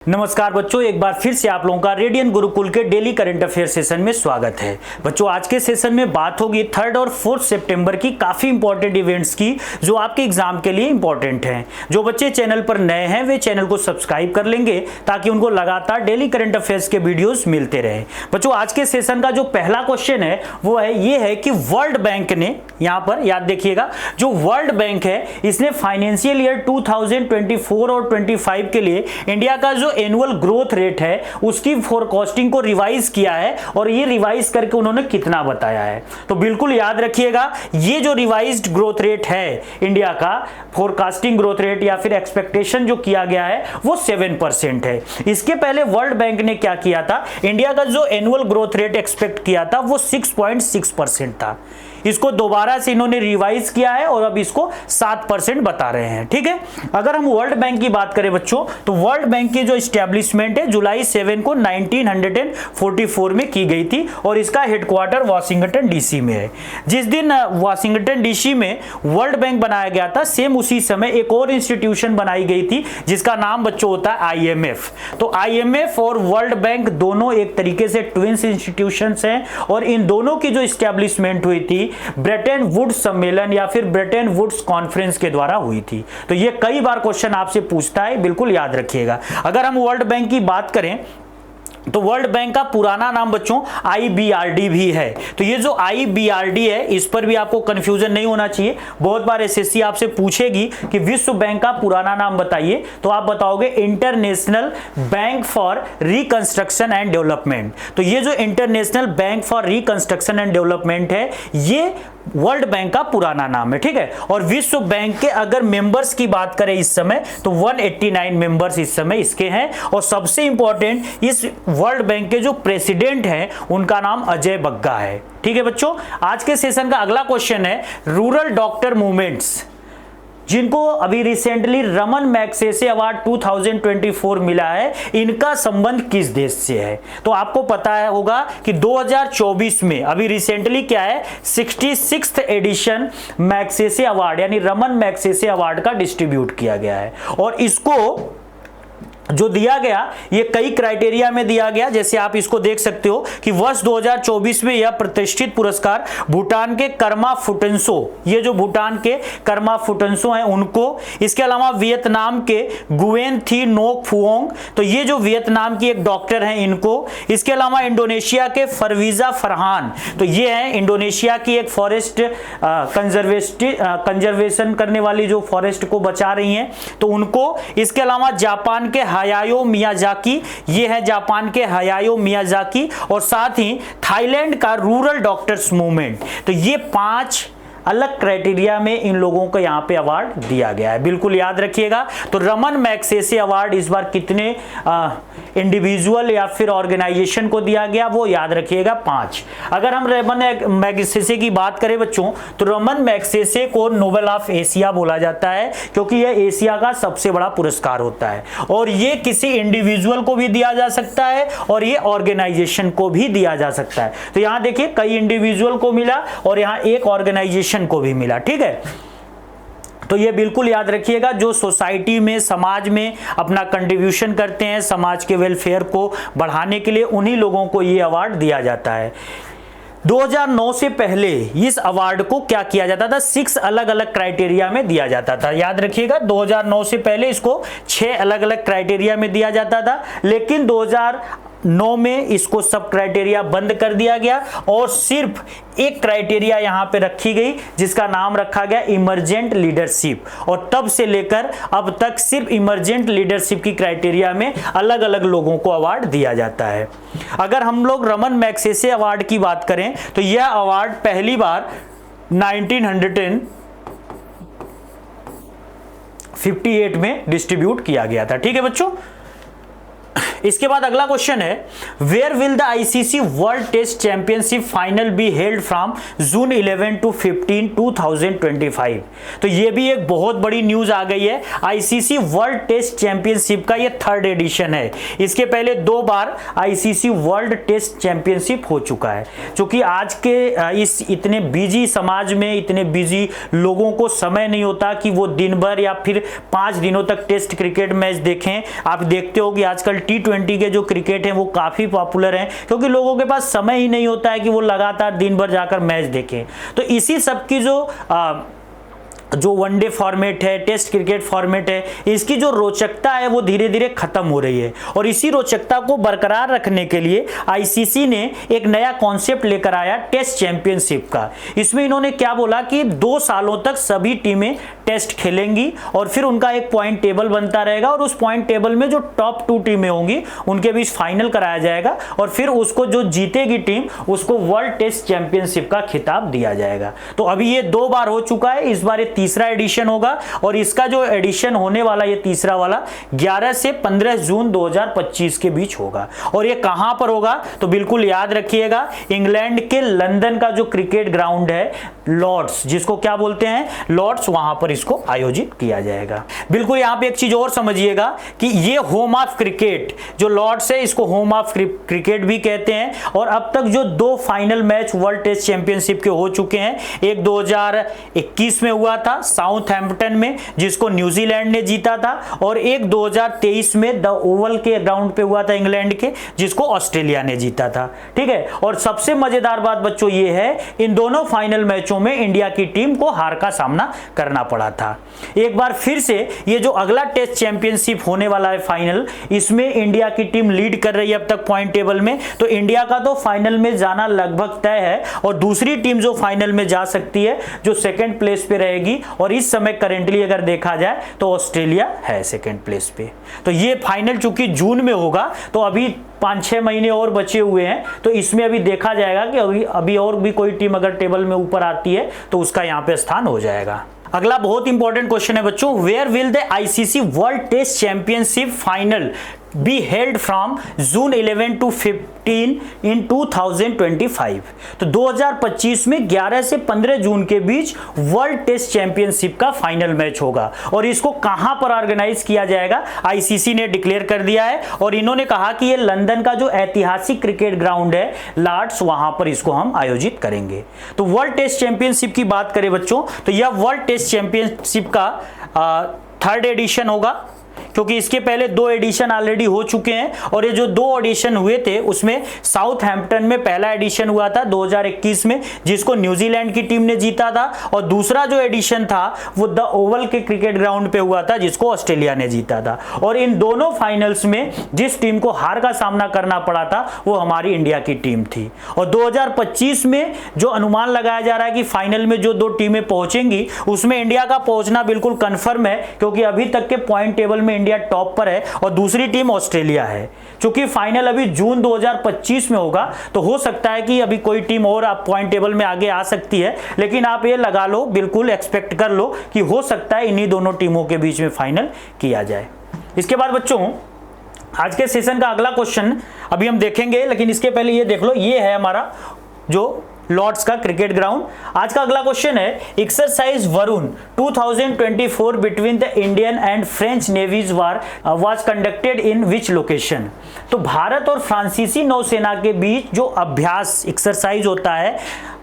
नमस्कार बच्चों, एक बार फिर से आप लोगों का रेडियन गुरुकुल के डेली करंट अफेयर सेशन में स्वागत है। बच्चों, आज के सेशन में बात होगी 3 और 4 सितंबर की काफी इंपॉर्टेंट इवेंट्स की जो आपके एग्जाम के लिए इंपॉर्टेंट हैं। जो बच्चे चैनल पर नए हैं वे चैनल को सब्सक्राइब कर लेंगे ताकि उनको लगातार डेली करंट अफेयर्स के वीडियोस मिलते रहे। बच्चों, आज के सेशन का जो पहला क्वेश्चन है वो है ये है कि वर्ल्ड बैंक ने, यहाँ पर याद देखिएगा, जो वर्ल्ड बैंक है इसने फाइनेंशियल ईयर 2024 और 25 के लिए इंडिया का जो एनुअल ग्रोथ रेट है उसकी फोरकास्टिंग को रिवाइज किया है और ये रिवाइज करके उन्होंने कितना बताया है। तो बिल्कुल याद रखिएगा, ये जो रिवाइज्ड ग्रोथ रेट है इंडिया का, फोरकास्टिंग ग्रोथ रेट या फिर एक्सपेक्टेशन जो किया गया है वो 7% है। इसके पहले वर्ल्ड बैंक ने क्या किया था, इंडिया का जो एनुअल ग्रोथ रेट एक्सपेक्ट किया था वो 6.6% था। इसको दोबारा से इन्होंने रिवाइज किया है और अब इसको 7% बता रहे हैं। ठीक है, अगर हम वर्ल्ड बैंक की बात करें बच्चों, तो वर्ल्ड बैंक की जो एस्टेब्लिशमेंट है जुलाई 7 को 1944 में की गई थी और इसका हेडक्वार्टर वाशिंगटन डीसी में है। जिस दिन वाशिंगटन डीसी में वर्ल्ड बैंक बनाया गया था, सेम उसी समय एक और इंस्टीट्यूशन बनाई गई थी जिसका नाम बच्चों होता है IMF। तो IMF और वर्ल्ड बैंक दोनों एक तरीके से ट्विंस इंस्टीट्यूशंस हैं और इन दोनों की जो एस्टेब्लिशमेंट हुई थी ब्रेटन वुड्स सम्मेलन या फिर ब्रेटन वुड्स कॉन्फ्रेंस के द्वारा हुई थी। तो ये कई बार क्वेश्चन आपसे पूछता है, बिल्कुल याद रखिएगा। अगर हम वर्ल्ड बैंक की बात करें तो वर्ल्ड बैंक का पुराना नाम बच्चों IBRD भी है। तो ये जो IBRD है इस पर भी आपको कंफ्यूजन नहीं होना चाहिए। बहुत बार SSC आपसे पूछेगी कि विश्व बैंक का पुराना नाम बताइए, तो आप बताओगे international bank for reconstruction and development. तो ये जो international bank for reconstruction and development है ये वर्ल्ड बैंक का पुराना नाम है। ठीक है, और विश्व बैंक के अगर मेंबर्स की बात करें इस समय तो 189 मेंबर्स इस समय इसके हैं और सबसे इंपॉर्टेंट इस वर्ल्ड बैंक के जो प्रेसिडेंट हैं उनका नाम अजय बग्गा है। ठीक है बच्चों, आज के सेशन का अगला क्वेश्चन है रूरल डॉक्टर मूवमेंट्स, जिनको अभी रिसेंटली रमन मैग्सेसे अवार्ड 2024 मिला है, इनका संबंध किस देश से है। तो आपको पता है होगा कि 2024 में अभी रिसेंटली क्या है 66th एडिशन मैग्सेसे अवार्ड यानी रमन मैग्सेसे अवार्ड का डिस्ट्रीब्यूट किया गया है और इसको जो दिया गया ये कई क्राइटेरिया में दिया गया। जैसे आप इसको देख सकते हो कि वर्ष 2024 में यह प्रतिष्ठित पुरस्कार भूटान के कर्मा फुटेंसो, ये जो भूटान के कर्मा फुटेंसो हैं उनको, इसके अलावा वियतनाम के गुएन थी नोक फुओंग, तो ये जो वियतनाम की एक डॉक्टर हैं इनको, इसके अलावा इंडोनेशिया के फरवीजा फरहान, तो ये हैं इंडोनेशिया की एक फॉरेस्ट कंजर्वेशन करने वाली जो फॉरेस्ट को बचा रही हैं तो उनको, इसके अलावा जापान के हयायो मियाजाकी, ये है जापान के हयायो मियाजाकी, और साथ ही थाईलैंड का रूरल डॉक्टर्स मूवमेंट। तो ये 5 अलग क्राइटेरिया में इन लोगों को यहां पे अवार्ड दिया गया है, बिल्कुल याद रखिएगा। तो रमन मैग्सेसे अवार्ड इस बार कितने इंडिविजुअल या फिर ऑर्गेनाइजेशन को दिया गया वो याद रखिएगा 5। अगर हम रमन मैग्सेसे की बात करें बच्चों तो रमन मैग्सेसे को नोबेल ऑफ एशिया बोला जाता है क्योंकि यह एशिया का सबसे बड़ा पुरस्कार होता है और ये किसी इंडिविजुअल को भी दिया जा सकता है और ये ऑर्गेनाइजेशन को भी दिया जा सकता है। तो यहां देखिए कई इंडिविजुअल को मिला और यहां एक ऑर्गेनाइजेशन को भी मिला। ठीक है, तो ये बिल्कुल याद रखिएगा, जो सोसाइटी में समाज में अपना कंट्रीब्यूशन करते हैं समाज के वेलफेयर को बढ़ाने के लिए, उन्हीं लोगों को ये अवार्ड दिया जाता है। 2009 से पहले इस अवार्ड को क्या किया जाता था, 6 अलग अलग क्राइटेरिया में दिया जाता था। याद रखिएगा 2009 से पहले इसको 6 अलग अलग क्राइटेरिया में दिया जाता था, लेकिन 2009 में इसको सब क्राइटेरिया बंद कर दिया गया और सिर्फ एक क्राइटेरिया यहां पे रखी गई जिसका नाम रखा गया इमर्जेंट लीडरशिप, और तब से लेकर अब तक सिर्फ इमर्जेंट लीडरशिप की क्राइटेरिया में अलग अलग लोगों को अवार्ड दिया जाता है। अगर हम लोग रमन मैग्सेसे अवार्ड की बात करें तो यह अवार्ड पहली बार 1958 में डिस्ट्रीब्यूट किया गया था। ठीक है बच्चों, इसके बाद अगला क्वेश्चन है, where will the ICC World Test Championship final be held from June 11 to 15 2025। तो ये भी एक बहुत बड़ी न्यूज आ गई है। आईसीसी वर्ल्ड टेस्ट चैंपियनशिप का ये 3rd एडिशन है। इसके पहले 2 बार आईसीसी वर्ल्ड टेस्ट चैंपियनशिप हो चुका है। क्योंकि आज के इस इतने बिजी समाज में, इतने बिजी लोगों को समय नहीं होता कि वो दिन भर या फिर 5 दिनों तक टेस्ट क्रिकेट मैच देखें। आप देखते हो कि आजकल T20 के जो क्रिकेट हैं वो काफी पॉपुलर हैं, क्योंकि लोगों के पास समय ही नहीं होता है कि वो लगातार दिन भर जाकर मैच देखें। तो इसी सब की जो वनडे फॉर्मेट है, टेस्ट क्रिकेट फॉर्मेट है, इसकी जो रोचकता है वो धीरे धीरे खत्म हो रही है। और इसी रोचकता को बरकरार रखने के लिए आईसीसी ने एक नया कॉन्सेप्ट लेकर आया टेस्ट चैंपियनशिप का। इसमें इन्होंने क्या बोला कि 2 सालों तक सभी टीमें टेस्ट खेलेंगी और फिर उनका एक पॉइंट टेबल बनता रहेगा और उस पॉइंट टेबल में जो टॉप 2 टीमें होंगी उनके बीच फाइनल कराया जाएगा और फिर उसको जो जीतेगी टीम उसको वर्ल्ड टेस्ट चैंपियनशिप का खिताब दिया जाएगा। तो अभी ये 2 बार हो चुका है, इस बार ये तीसरा एडिशन होगा और इसका जो एडिशन होने वाला ये तीसरा वाला 11 से 15 जून 2025 के बीच होगा। और ये कहां पर होगा तो बिल्कुल याद रखिएगा, इंग्लैंड के लंदन का जो क्रिकेट ग्राउंड है लॉर्ड्स, जिसको क्या बोलते हैं लॉर्ड्स, वहां पर इसको आयोजित किया जाएगा। बिल्कुल यहां पे एक चीज और समझिएगा कि ये होम ऑफ क्रिकेट जो लॉर्ड्स है इसको होम ऑफ क्रिकेट भी कहते हैं। और अब तक जो 2 final match World Test Championship के हो चुके हैं, एक 2021 में हुआ था साउथहैम्पटन में जिसको न्यूजीलैंड ने जीता था, और एक 2023 में द ओवल के ग्राउंड पे हुआ था इंग्लैंड के, जिसको ऑस्ट्रेलिया ने जीता था। ठीक है, और सबसे मजेदार बात बच्चों ये है, इन दोनों फाइनल मैचों में इंडिया की टीम को हार का सामना करना पड़ा था। एक बार फिर से ये जो अगला टेस्ट चैंपियनशिप होने वाला है फाइनल, इसमें इंडिया की टीम लीड कर रही है अब तक पॉइंट टेबल में। तो इंडिया का तो फाइनल में जाना लगभग तय है और दूसरी टीम जो फाइनल में जा सकती है जो 2nd प्लेस पे रहेगी, और इस समय करेंटली अगर देखा जाए तो ऑस्ट्रेलिया है 2nd प्लेस पे। तो ये फाइनल चूंकि जून में होगा तो अभी 5-6 महीने और बचे हुए हैं, तो इसमें अभी देखा जाएगा कि अभी और भी कोई टीम अगर टेबल में ऊपर आती है तो उसका यहां पे स्थान हो जाएगा। अगला बहुत इंपॉर्टेंट क्वेश्चन है बच्चों, where will the ICC World Test Championship final be held from June 11 to 15 in 2025। तो 2025 में 11 से 15 जून के बीच वर्ल्ड टेस्ट चैंपियनशिप का फाइनल मैच होगा और इसको कहां पर ऑर्गेनाइज किया जाएगा आईसीसी ने डिक्लेयर कर दिया है। और इन्होंने कहा कि ये लंदन का जो ऐतिहासिक क्रिकेट ग्राउंड है लॉर्ड्स, वहां पर इसको हम आयोजित करेंगे। तो वर्ल्ड टेस्ट चैंपियनशिप की बात करें बच्चों तो यह वर्ल्ड टेस्ट चैंपियनशिप का 3rd एडिशन होगा, क्योंकि इसके पहले 2 एडिशन ऑलरेडी हो चुके हैं। और ये जो 2 एडिशन हुए थे उसमें साउथहैम्पटन में पहला एडिशन हुआ था 2021 में, जिसको न्यूजीलैंड की टीम ने जीता था, और दूसरा जो एडिशन था वो द ओवल के क्रिकेट ग्राउंड पे हुआ था जिसको ऑस्ट्रेलिया ने जीता था। और इन दोनों फाइनल्स में जिस टीम को हार का सामना करना पड़ा था वो हमारी इंडिया की टीम थी। और 2025 में जो अनुमान लगाया जा रहा है कि फाइनल में जो 2 टीमें पहुंचेंगी उसमें इंडिया का पहुंचना बिल्कुल कंफर्म है, क्योंकि अभी तक के पॉइंट टेबल में इंडिया टॉप पर है और दूसरी टीम ऑस्ट्रेलिया है। क्योंकि फाइनल अभी जून 2025 में होगा तो हो सकता है कि अभी कोई टीम और आप पॉइंट टेबल में आगे आ सकती है, लेकिन आप ये लगा लो, बिल्कुल एक्सपेक्ट कर लो कि हो सकता है इन्हीं दोनों टीमों के बीच में फाइनल किया जाए। इसके बाद बच्चों आज के सेशन का अगला क्वेश्चन अभी हम देखेंगे, लेकिन इसके पहले ये देख लो, ये है हमारा जो लॉर्ड्स का क्रिकेट ग्राउंड। आज का अगला क्वेश्चन है, exercise Varun 2024 between the Indian and French navies was conducted in which location. तो भारत और फ्रांसीसी नौसेना के बीच जो अभ्यास एक्सरसाइज होता है,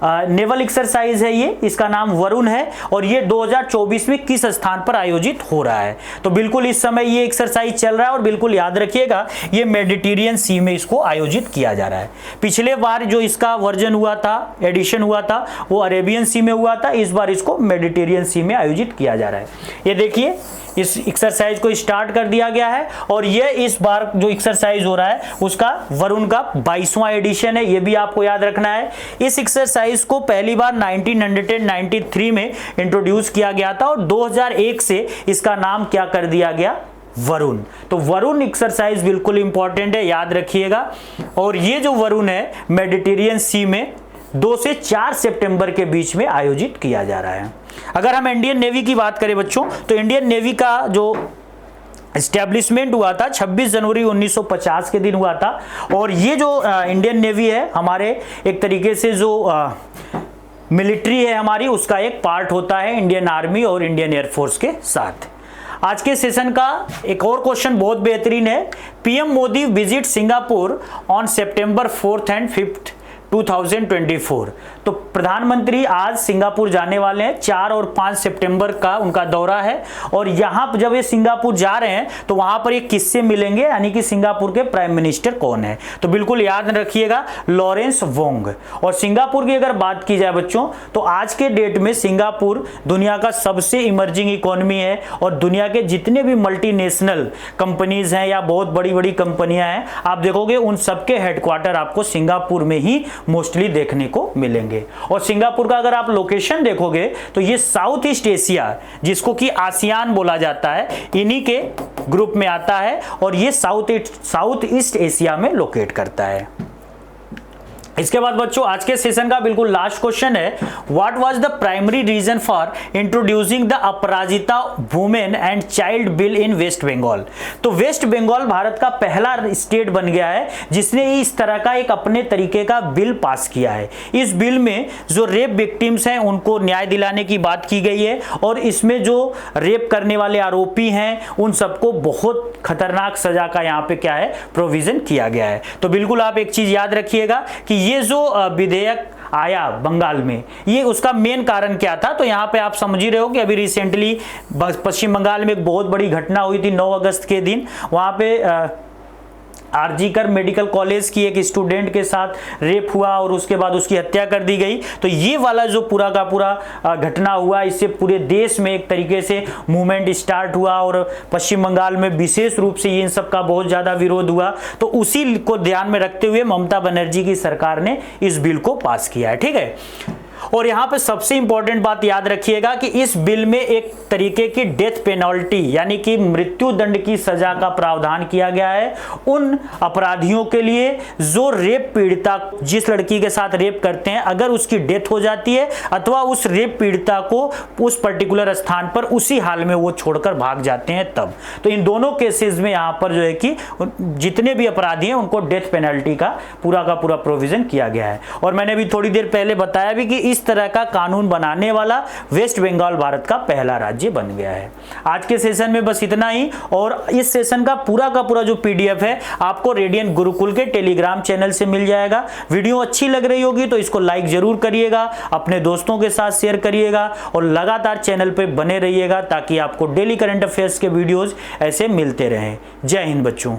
नेवल एक्सरसाइज है ये, इसका नाम वरुण है और ये 2024 में किस स्थान पर आयोजित हो रहा है। तो बिल्कुल इस समय ये एक्सरसाइज चल रहा है और बिल्कुल याद रखिएगा ये मेडिटेरियन सी में इसको आयोजित किया जा रहा है। पिछले बार जो इसका वर्जन हुआ था, एडिशन हुआ था, वो अरेबियन सी में हुआ था, इस बार इसको मेडिटेरियन सी में आयोजित किया जा रहा है। ये देखिए इस एक्सरसाइज को स्टार्ट कर दिया गया है और ये इस बार जो एक्सरसाइज हो रहा है उसका वरुण का 22वां एडिशन है, ये भी आपको याद रखना है। इस एक्सरसाइज को पहली बार 1993 में इंट्रोड्यूस किया गया था और 2001 से इसका नाम क्या कर दिया गया, वरुण। तो वरुण एक्सरसाइज बिल्कुल इंपॉर्टेंट है, याद रखिएगा। और ये जो वरुण है मेडिटेरियन सी में 2 से 4 सितंबर के बीच में आयोजित किया जा रहा है। अगर हम इंडियन नेवी की बात करें बच्चों तो इंडियन नेवी का जो एस्टेब्लिशमेंट हुआ था 26 जनवरी 1950 के दिन हुआ था। और ये जो इंडियन नेवी है हमारे, एक तरीके से जो मिलिट्री है हमारी, उसका एक पार्ट होता है इंडियन आर्मी और इंडियन एयरफोर्स के साथ। आज के सेशन का एक और क्वेश्चन बहुत बेहतरीन है। PM Modi visit Singapore on September 4 and 5 2024। तो प्रधानमंत्री आज सिंगापुर जाने वाले हैं, 4 और 5 सितंबर का उनका दौरा है। और यहां जब ये सिंगापुर जा रहे हैं तो वहां पर ये किससे मिलेंगे, यानी कि सिंगापुर के प्राइम मिनिस्टर कौन है, तो बिल्कुल याद रखिएगा लॉरेंस वोंग। और सिंगापुर की अगर बात की जाए बच्चों, तो आज के डेट में सिंगापुर दुनिया का सबसे इमर्जिंग इकोनॉमी है और दुनिया के जितने भी मल्टीनेशनल कंपनीज हैं या बहुत बड़ी बड़ी कंपनियां हैं, आप देखोगे उन सबके हेडक्वार्टर आपको सिंगापुर में ही मोस्टली देखने को मिलेंगे। और सिंगापुर का अगर आप लोकेशन देखोगे तो ये साउथ ईस्ट एशिया, जिसको कि आसियान बोला जाता है, इन्हीं के ग्रुप में आता है और ये साउथ ईस्ट एशिया में लोकेट करता है। इसके बाद बच्चों आज के सेशन का बिल्कुल लास्ट क्वेश्चन है, what was the primary reason for introducing the Aparajita women and child bill in West Bengal. तो वेस्ट बंगाल भारत का पहला स्टेट बन गया है जिसने इस तरह का एक अपने तरीके का बिल पास किया है। इस बिल में जो रेप विक्टिम्स हैं उनको न्याय दिलाने की बात की गई है और इसमें जो रेप करने वाले आरोपी हैं उन सबको बहुत खतरनाक सजा का यहाँ पे क्या है प्रोविजन किया गया है। तो बिल्कुल आप एक चीज याद रखिएगा कि ये जो विधेयक आया बंगाल में, ये उसका मेन कारण क्या था। तो यहाँ पे आप समझ ही रहे हो कि अभी रिसेंटली पश्चिम बंगाल में एक बहुत बड़ी घटना हुई थी 9 अगस्त के दिन। वहाँ पे आरजीकर मेडिकल कॉलेज की एक स्टूडेंट के साथ रेप हुआ और उसके बाद उसकी हत्या कर दी गई। तो ये वाला जो पूरा का पूरा घटना हुआ, इससे पूरे देश में एक तरीके से मूवमेंट स्टार्ट हुआ और पश्चिम बंगाल में विशेष रूप से इन सब का बहुत ज़्यादा विरोध हुआ। तो उसी को ध्यान में रखते हुए ममता बनर्जी की सरकार ने इस बिल को पास किया है, ठीक है। और यहां पे सबसे इंपॉर्टेंट बात याद रखिएगा कि इस बिल में एक तरीके की डेथ पेनल्टी यानी कि मृत्यु दंड की सजा का प्रावधान किया गया है उन अपराधियों के लिए जो रेप पीड़िता, जिस लड़की के साथ रेप करते हैं, अगर उसकी डेथ हो जाती है अथवा उस रेप पीड़िता को उस पर्टिकुलर स्थान पर उसी हाल में वो छोड़कर भाग जाते हैं तब। तो इन दोनों केसेस में यहां पर जो है कि जितने भी अपराधी हैं उनको डेथ पेनल्टी का पूरा प्रोविजन किया गया है। और मैंने भी थोड़ी देर पहले बताया भी कि इस तरह का कानून बनाने वाला वेस्ट बंगाल भारत का पहला राज्य बन गया है। आज के सेशन में बस इतना ही। और इस सेशन का पूरा जो पीडीएफ है आपको रेडियंट गुरुकुल के टेलीग्राम चैनल से मिल जाएगा। वीडियो अच्छी लग रही होगी तो इसको लाइक जरूर करिएगा, अपने दोस्तों के साथ शेयर करिएगा और लगातार चैनल पे बने रहिएगा ताकि आपको डेली करंट अफेयर्स के वीडियोज ऐसे मिलते रहें। जय हिंद बच्चों।